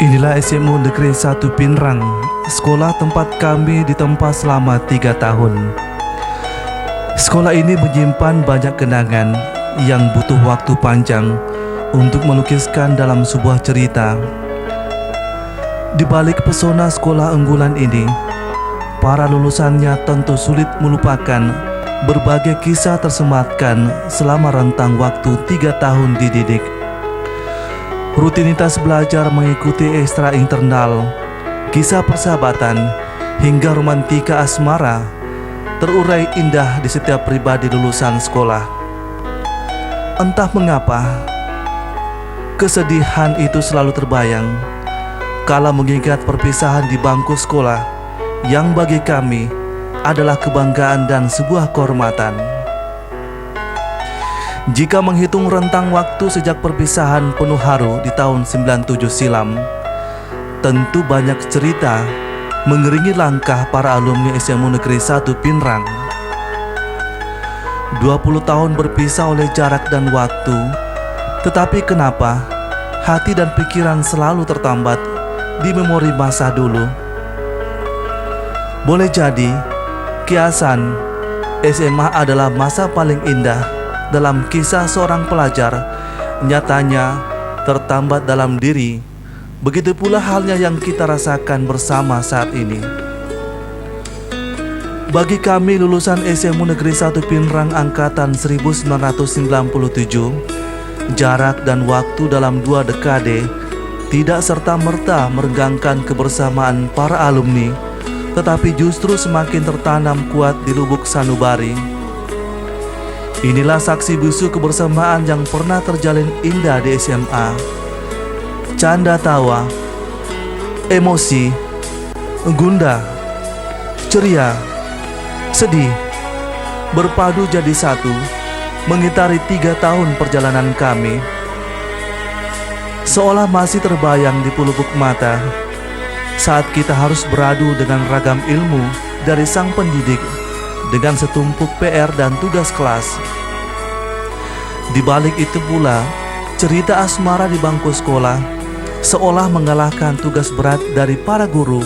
Inilah SMU Negeri 1 Pinrang, sekolah tempat kami ditempa selama 3 tahun. Sekolah ini menyimpan banyak kenangan yang butuh waktu panjang untuk melukiskan dalam sebuah cerita. Di balik pesona sekolah unggulan ini, para lulusannya tentu sulit melupakan berbagai kisah tersematkan selama rentang waktu 3 tahun dididik. Rutinitas belajar mengikuti ekstra internal, kisah persahabatan, hingga romantika asmara terurai indah di setiap pribadi lulusan sekolah. Entah mengapa, kesedihan itu selalu terbayang kala mengingat perpisahan di bangku sekolah yang bagi kami adalah kebanggaan dan sebuah kehormatan. Jika menghitung rentang waktu sejak perpisahan penuh haru di tahun 97 silam, tentu banyak cerita mengiringi langkah para alumni SMU Negeri 1 Pinrang. 20 tahun berpisah oleh jarak dan waktu, tetapi kenapa hati dan pikiran selalu tertambat di memori masa dulu? Boleh jadi kiasan SMA adalah masa paling indah dalam kisah seorang pelajar, nyatanya tertambat dalam diri. Begitu pula halnya yang kita rasakan bersama saat ini. Bagi kami lulusan SMU Negeri 1 Pinrang angkatan 1997, jarak dan waktu dalam 2 dekade tidak serta-merta merenggangkan kebersamaan para alumni, tetapi justru semakin tertanam kuat di lubuk sanubari. Inilah saksi bisu kebersamaan yang pernah terjalin indah di SMA. Canda tawa, emosi, gundah, ceria, sedih, berpadu jadi satu, mengitari 3 tahun perjalanan kami. Seolah masih terbayang di pelupuk mata saat kita harus beradu dengan ragam ilmu dari sang pendidik dengan setumpuk PR dan tugas kelas. Di balik itu pula, cerita asmara di bangku sekolah seolah mengalahkan tugas berat dari para guru.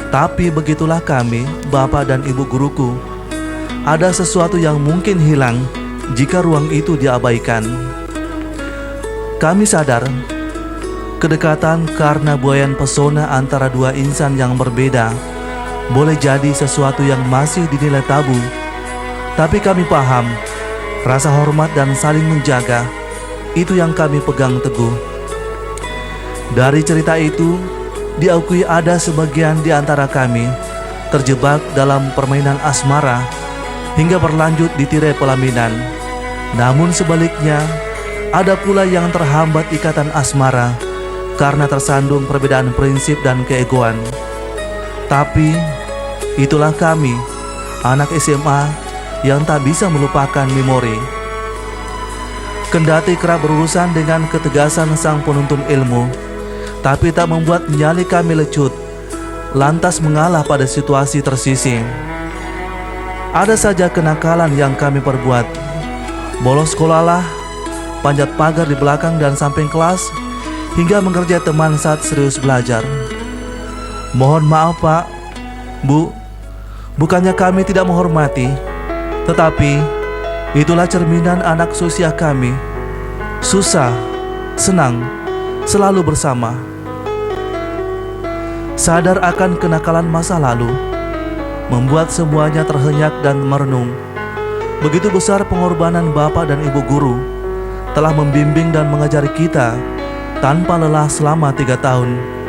Tapi begitulah kami, bapak dan ibu guruku. Ada sesuatu yang mungkin hilang jika ruang itu diabaikan. Kami sadar, kedekatan karena buayan pesona antara dua insan yang berbeda boleh jadi sesuatu yang masih dinilai tabu. Tapi kami paham, rasa hormat dan saling menjaga itu yang kami pegang teguh. Dari cerita itu, diakui ada sebagian di antara kami terjebak dalam permainan asmara hingga berlanjut di tirai pelaminan. Namun sebaliknya, ada pula yang terhambat ikatan asmara karena tersandung perbedaan prinsip dan keegoan. Tapi itulah kami, anak SMA yang tak bisa melupakan memori. Kendati kerap berurusan dengan ketegasan sang penuntun ilmu, tapi tak membuat nyali kami lecut, lantas mengalah pada situasi tersisih. Ada saja kenakalan yang kami perbuat. Bolos sekolahlah, panjat pagar di belakang dan samping kelas, hingga mengerjai teman saat serius belajar. Mohon maaf Pak, Bu, bukannya kami tidak menghormati, tetapi itulah cerminan anak seusia kami. Susah, senang, selalu bersama. Sadar akan kenakalan masa lalu membuat semuanya terhenyak dan merenung. Begitu besar pengorbanan bapak dan ibu guru telah membimbing dan mengajari kita tanpa lelah selama 3 tahun.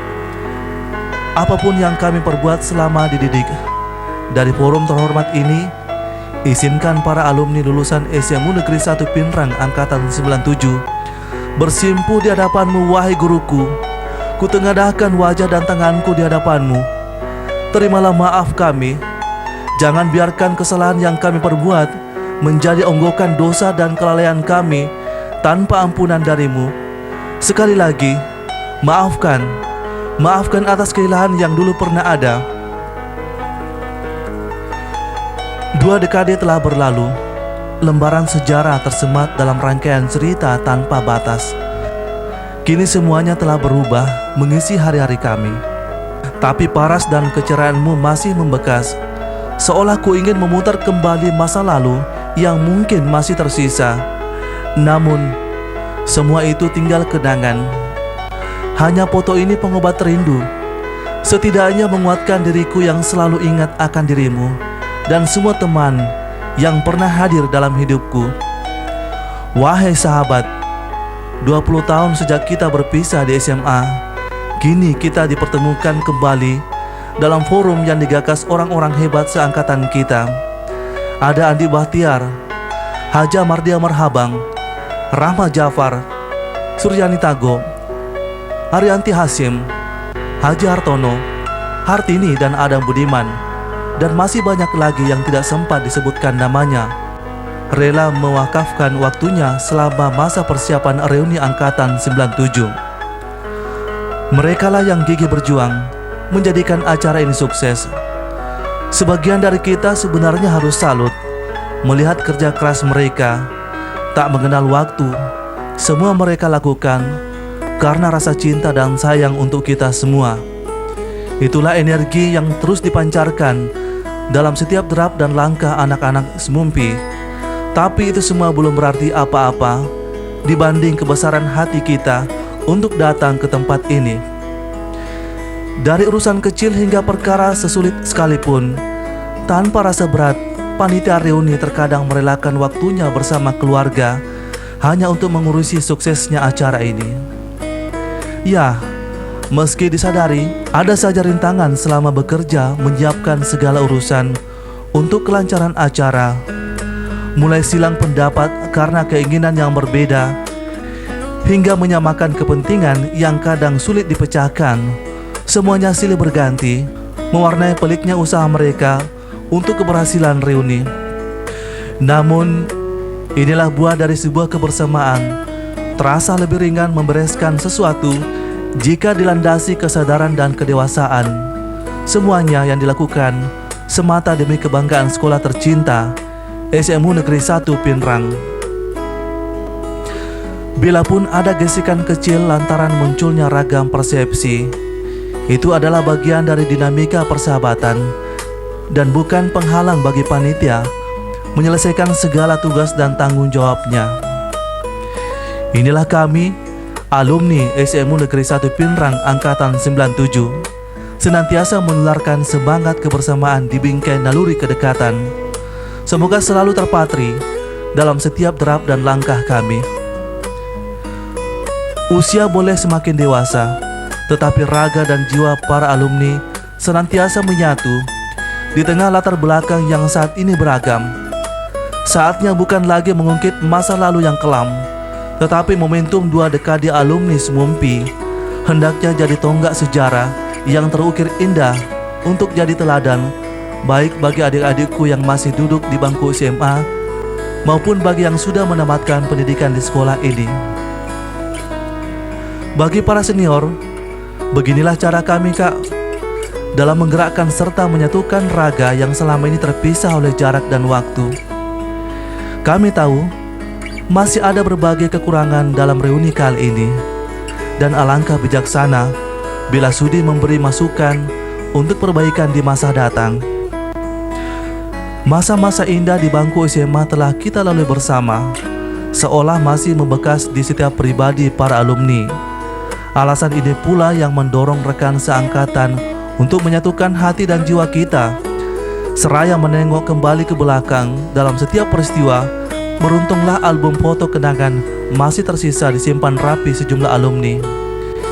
Apapun yang kami perbuat selama dididik, dari forum terhormat ini, izinkan para alumni lulusan SMU Negeri 1 Pinrang angkatan 97 bersimpuh di hadapanmu, wahai guruku. Kutengadahkan wajah dan tanganku di hadapanmu. Terimalah maaf kami. Jangan biarkan kesalahan yang kami perbuat menjadi onggokan dosa dan kelalaian kami tanpa ampunan darimu. Sekali lagi, maafkan atas kehilangan yang dulu pernah ada. 2 dekade telah berlalu, lembaran sejarah tersemat dalam rangkaian cerita tanpa batas. Kini semuanya telah berubah mengisi hari-hari kami. Tapi paras dan kecerahanmu masih membekas, seolah ku ingin memutar kembali masa lalu yang mungkin masih tersisa. Namun, semua itu tinggal kenangan. Hanya foto ini pengobat rindu, setidaknya menguatkan diriku yang selalu ingat akan dirimu dan semua teman yang pernah hadir dalam hidupku. Wahai sahabat, 20 tahun sejak kita berpisah di SMA, kini kita dipertemukan kembali dalam forum yang digagas orang-orang hebat seangkatan kita. Ada Andi Bahtiar, Haja Mardia Marhabang, Rahma Jafar, Suryani Tago, Arianti Hasim, Haji Hartono, Hartini dan Adam Budiman, dan masih banyak lagi yang tidak sempat disebutkan namanya, rela mewakafkan waktunya selama masa persiapan reuni Angkatan 97. Merekalah yang gigih berjuang menjadikan acara ini sukses. Sebagian dari kita sebenarnya harus salut melihat kerja keras mereka. Tak mengenal waktu, semua mereka lakukan karena rasa cinta dan sayang untuk kita semua. Itulah energi yang terus dipancarkan dalam setiap derap dan langkah anak-anak Semumpi. Tapi itu semua belum berarti apa-apa dibanding kebesaran hati kita untuk datang ke tempat ini. Dari urusan kecil hingga perkara sesulit sekalipun, tanpa rasa berat, panitia reuni terkadang merelakan waktunya bersama keluarga hanya untuk mengurusi suksesnya acara ini. Ya, meski disadari ada saja rintangan selama bekerja menyiapkan segala urusan untuk kelancaran acara, mulai silang pendapat karena keinginan yang berbeda, hingga menyamakan kepentingan yang kadang sulit dipecahkan. Semuanya silih berganti, mewarnai peliknya usaha mereka untuk keberhasilan reuni. Namun, inilah buah dari sebuah kebersamaan. Terasa lebih ringan membereskan sesuatu jika dilandasi kesadaran dan kedewasaan. Semuanya yang dilakukan semata demi kebanggaan sekolah tercinta, SMU Negeri 1 Pinrang. Bila pun ada gesekan kecil lantaran munculnya ragam persepsi, itu adalah bagian dari dinamika persahabatan dan bukan penghalang bagi panitia menyelesaikan segala tugas dan tanggung jawabnya. Inilah kami, alumni SMU Negeri 1 Pinrang Angkatan 97, senantiasa menularkan semangat kebersamaan di bingkai naluri kedekatan. Semoga selalu terpatri dalam setiap derap dan langkah kami. Usia boleh semakin dewasa, tetapi raga dan jiwa para alumni senantiasa menyatu di tengah latar belakang yang saat ini beragam. Saatnya bukan lagi mengungkit masa lalu yang kelam, tetapi momentum 2 dekade alumni Semumpi hendaknya jadi tonggak sejarah yang terukir indah untuk jadi teladan baik bagi adik-adikku yang masih duduk di bangku SMA maupun bagi yang sudah menamatkan pendidikan di sekolah ini. Bagi para senior, beginilah cara kami, Kak, dalam menggerakkan serta menyatukan raga yang selama ini terpisah oleh jarak dan waktu. Kami tahu masih ada berbagai kekurangan dalam reuni kali ini, dan alangkah bijaksana bila sudi memberi masukan untuk perbaikan di masa datang. Masa-masa indah di bangku SMA telah kita lalui bersama, seolah masih membekas di setiap pribadi para alumni. Alasan ini pula yang mendorong rekan seangkatan untuk menyatukan hati dan jiwa kita, seraya menengok kembali ke belakang dalam setiap peristiwa. Beruntunglah album foto kenangan masih tersisa disimpan rapi sejumlah alumni.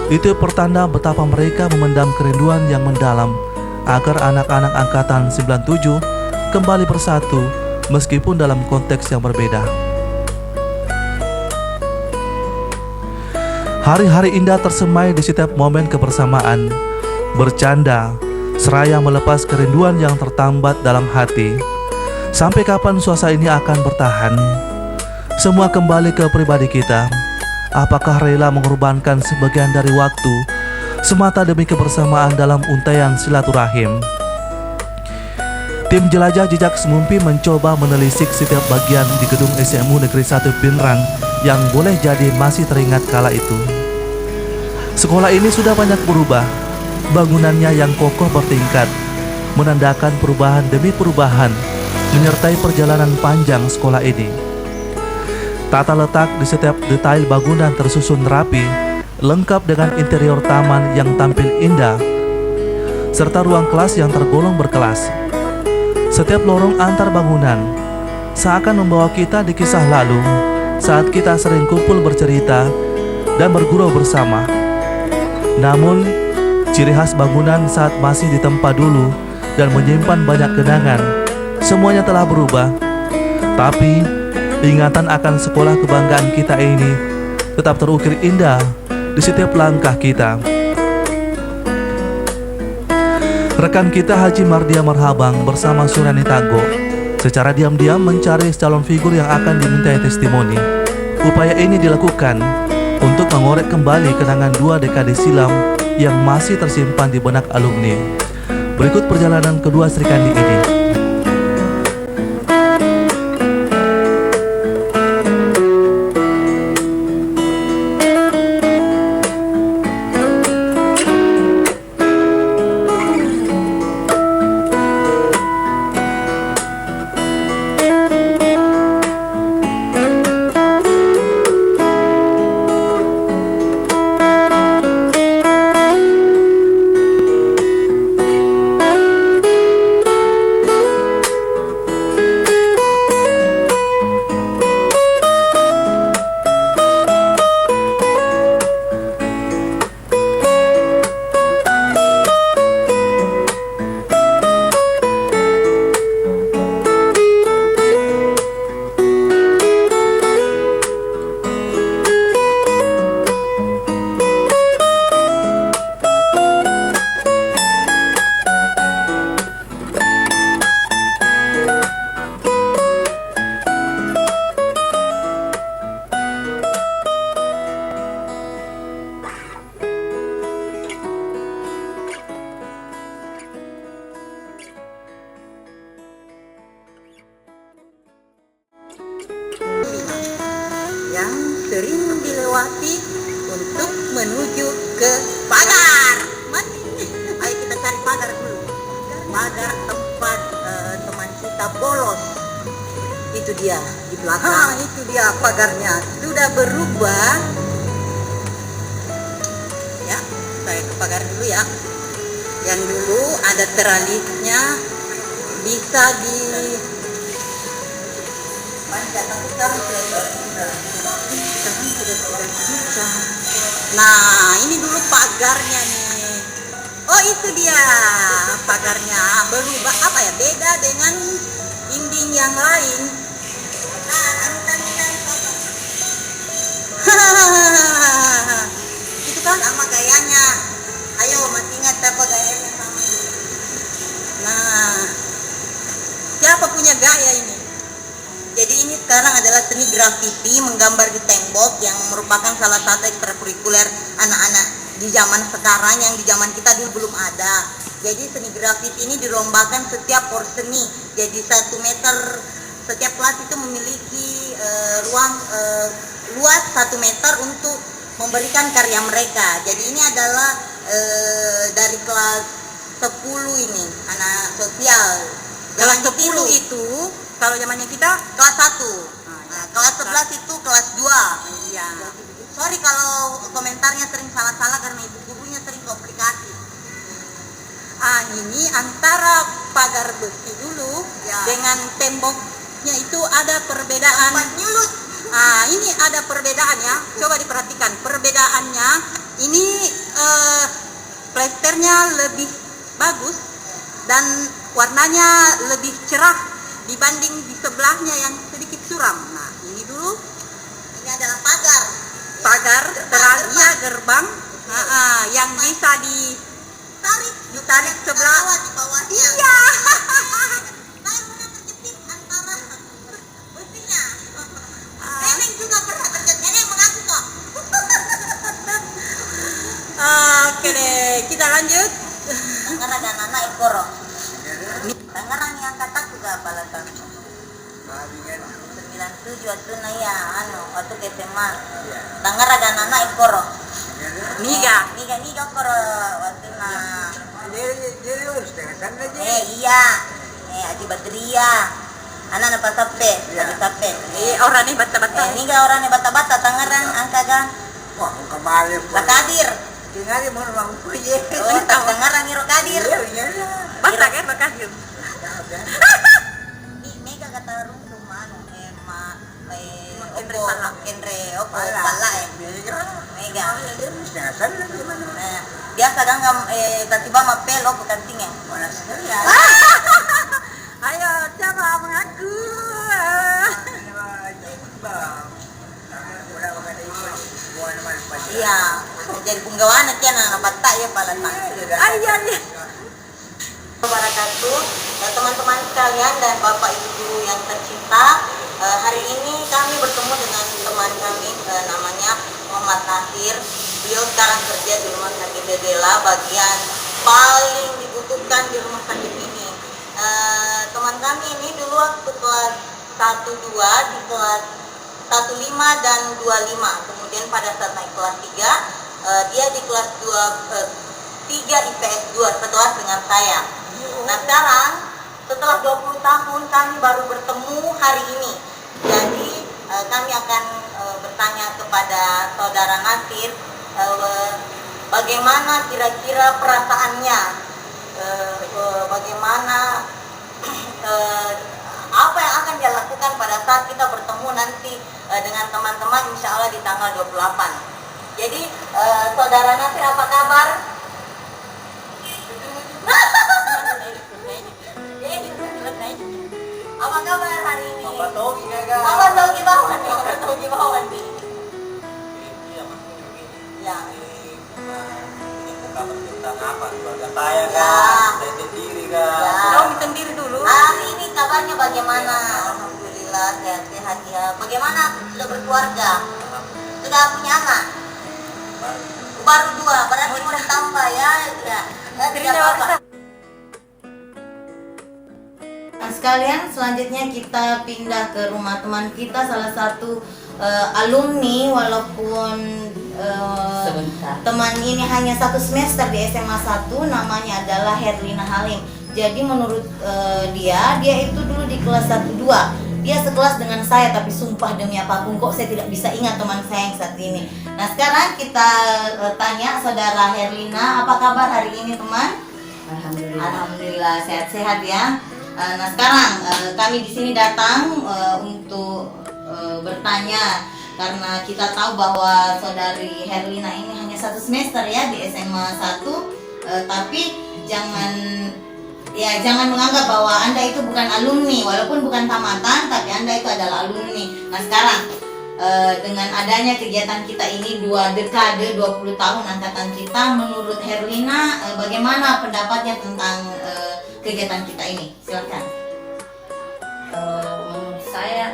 Itu pertanda betapa mereka memendam kerinduan yang mendalam agar anak-anak angkatan 97 kembali bersatu meskipun dalam konteks yang berbeda. Hari-hari indah tersemai di setiap momen kebersamaan, bercanda, seraya melepas kerinduan yang tertambat dalam hati. Sampai kapan suasana ini akan bertahan? Semua kembali ke pribadi kita. Apakah rela mengorbankan sebagian dari waktu semata demi kebersamaan dalam untaian silaturahim? Tim Jelajah Jejak Semumpi mencoba menelisik setiap bagian di gedung SMU Negeri 1 Pinrang yang boleh jadi masih teringat kala itu. Sekolah ini sudah banyak berubah. Bangunannya yang kokoh bertingkat menandakan perubahan demi perubahan menyertai perjalanan panjang sekolah ini. Tata letak di setiap detail bangunan tersusun rapi, lengkap dengan interior taman yang tampil indah, serta ruang kelas yang tergolong berkelas. Setiap lorong antar bangunan seakan membawa kita di kisah lalu saat kita sering kumpul bercerita dan bergurau bersama. Namun, ciri khas bangunan saat masih di tempat dulu dan menyimpan banyak kenangan, semuanya telah berubah. Tapi, ingatan akan sekolah kebanggaan kita ini tetap terukir indah di setiap langkah kita. Rekan kita Haji Mardia Marhabang bersama Surani Tago secara diam-diam mencari calon figur yang akan dimintai testimoni. Upaya ini dilakukan untuk mengorek kembali kenangan 2 dekade silam yang masih tersimpan di benak alumni. Berikut perjalanan kedua Sri Kandi ini. Yang sering dilewati untuk menuju ke pagar. Mati. Ayo kita cari pagar dulu. Pagar tempat teman kita bolos. Itu dia di belakang. Itu dia pagarnya. Sudah berubah. Ya, saya ke pagar dulu ya. Yang dulu ada teralisnya, bisa di nah ini dulu pagarnya nih. Oh itu dia pagarnya berubah, apa ya, beda dengan dinding yang lain. Itu kan sama gayanya. Ayo masih ingat apa gayanya sama? Nah, siapa punya gaya ini? Jadi ini sekarang adalah seni grafiti menggambar di tembok yang merupakan salah satu ekstrakurikuler anak-anak di zaman sekarang yang di zaman kita dulu belum ada. Jadi seni grafiti ini dirombakan setiap porseni. Jadi 1 meter, setiap kelas itu memiliki ruang luas 1 meter untuk memberikan karya mereka. Jadi ini adalah dari kelas 10 ini, anak sosial. Kelas 10 itu kalau zamannya kita kelas 1. Nah, kelas 11 itu kelas 2. Iya. Sorry kalau komentarnya sering salah-salah karena ibu gurunya sering komplikasi. Ini antara pagar besi dulu ya, dengan temboknya itu ada perbedaan. Nyulut. Ini ada perbedaan ya. Coba diperhatikan perbedaannya. Ini plesternya lebih bagus dan warnanya lebih cerah dibanding di sebelahnya yang sedikit suram. Nah, ini dulu, ini adalah pagar terakhir gerbang yang bisa ditarik sebelah di bawahnya. Iya. Antara besinya. Neneng juga pernah terjadi. Neneng mengaku kok. Oke deh, kita lanjut. Karena dan anak ekoro. Tangerang yang kata juga balasan 97 atau ya waktu ke SMA Tangerang dan anak ekoro Niga koro waktu na. Iya. Adi Badria. Anak na pasape, adi sape. Orang ni bata-bata. Niga orang ni bata-bata tangaran angkaga. Wah, kembali. Bakadir. Tinggal mau mampuye. Oh, tangaran ni Rokadir. Bata kan Bakadir. Mega kata rumano Kenre pala. Kenre pala Mega. Dasar lagi mana? Biasa ganggam tiba mapelo bukan tinggi. Mana sekali ya? Ayo, coba mengaku. Iya, jadi punggawana kian anak bata ya pala Ayah. Wabarakatuh, teman-teman sekalian dan Bapak Ibu guru yang tercinta, hari ini kami bertemu dengan teman kami, namanya Muhammad Nasir. Beliau sekarang kerja di rumah sakit Dedela, bagian paling dibutuhkan di rumah sakit ini. Teman kami ini dulu waktu kelas 1-2 di kelas 15 dan 25, kemudian pada saat naik kelas 3 dia di kelas 3 IPS 2 sekelas dengan saya. Nah sekarang setelah 20 tahun kami baru bertemu hari ini. Jadi kami akan bertanya kepada saudara Nasir bagaimana kira-kira perasaannya, bagaimana apa yang akan dia lakukan pada saat kita bertemu nanti dengan teman-teman insya Allah di tanggal 28. Jadi saudara Nasir apa kabar? Apa kabar hari ini? Apa togi gagal? Apa togi bawan? Apa togi bawan nih? Ya. Tentang apa? Keluarga saya Ya. kan? Saya sendiri kan? Ya. Kau sendiri dulu. Hari ini kabarnya bagaimana? Alhamdulillah sehat-sehat ya. Bagaimana sudah berkeluarga? Sudah punya anak? Baru 2, berarti mau ditambah ya. Tidak apa-apa. Nah, sekalian selanjutnya kita pindah ke rumah teman kita, salah satu alumni walaupun teman ini hanya 1 semester di SMA 1, namanya adalah Herlina Halim. Jadi menurut dia itu dulu di kelas 1-2. Dia sekelas dengan saya, tapi sumpah demi apapun kok saya tidak bisa ingat teman saya yang saat ini. Nah sekarang kita tanya saudara Herlina, apa kabar hari ini teman? Alhamdulillah sehat-sehat ya. Nah sekarang kami di sini datang untuk bertanya karena kita tahu bahwa saudari Herlina ini hanya 1 semester ya di SMA 1, tapi jangan menganggap bahwa Anda itu bukan alumni, walaupun bukan tamatan tapi Anda itu adalah alumni. Nah sekarang dengan adanya kegiatan kita ini 2 dekade 20 tahun angkatan kita, menurut Herlina bagaimana pendapatnya tentang kegiatan kita ini? Silakan. Menurut saya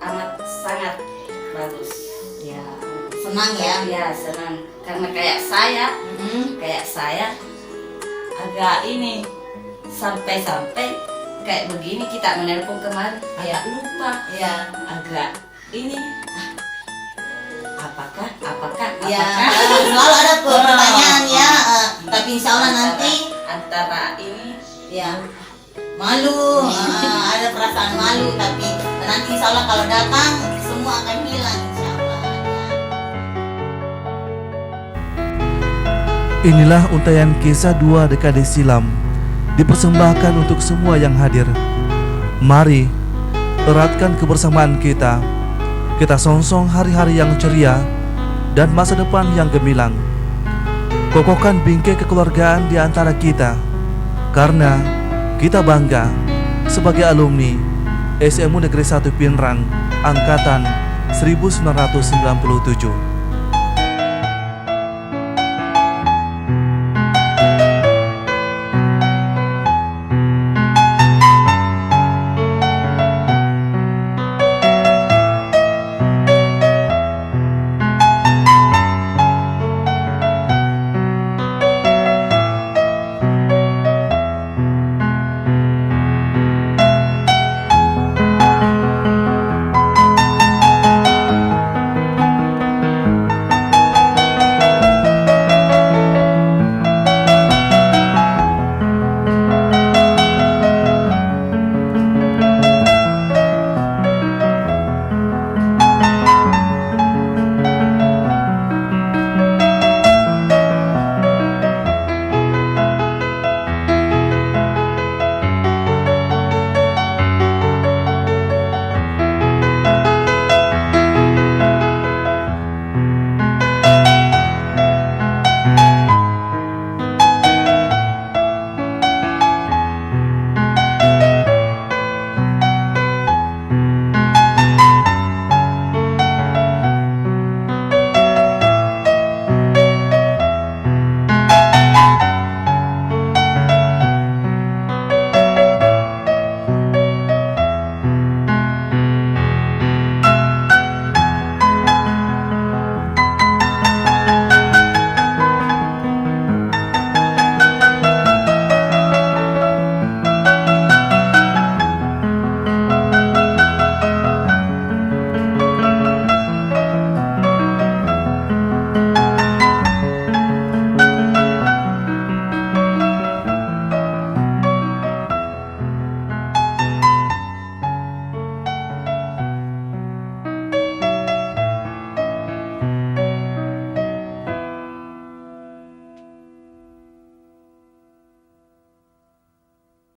amat sangat bagus. Ya, senang ya? Ya senang karena kayak saya agak ini sampai kayak begini kita menelpon kemarin agak lupa Ya. agak ini apakah Ya, selalu ada pertanyaan ya, tapi insya Allah nanti antara ini ya malu, ada perasaan malu, tapi nanti insya Allah kalau datang semua akan hilang insya Allah. Inilah untayan kisah 2 dekade silam, dipersembahkan untuk semua yang hadir. Mari eratkan kebersamaan kita. Kita songsong hari-hari yang ceria dan masa depan yang gemilang. Kokohkan bingkai kekeluargaan di antara kita, karena kita bangga sebagai alumni SMU Negeri 1 Pinrang angkatan 1997.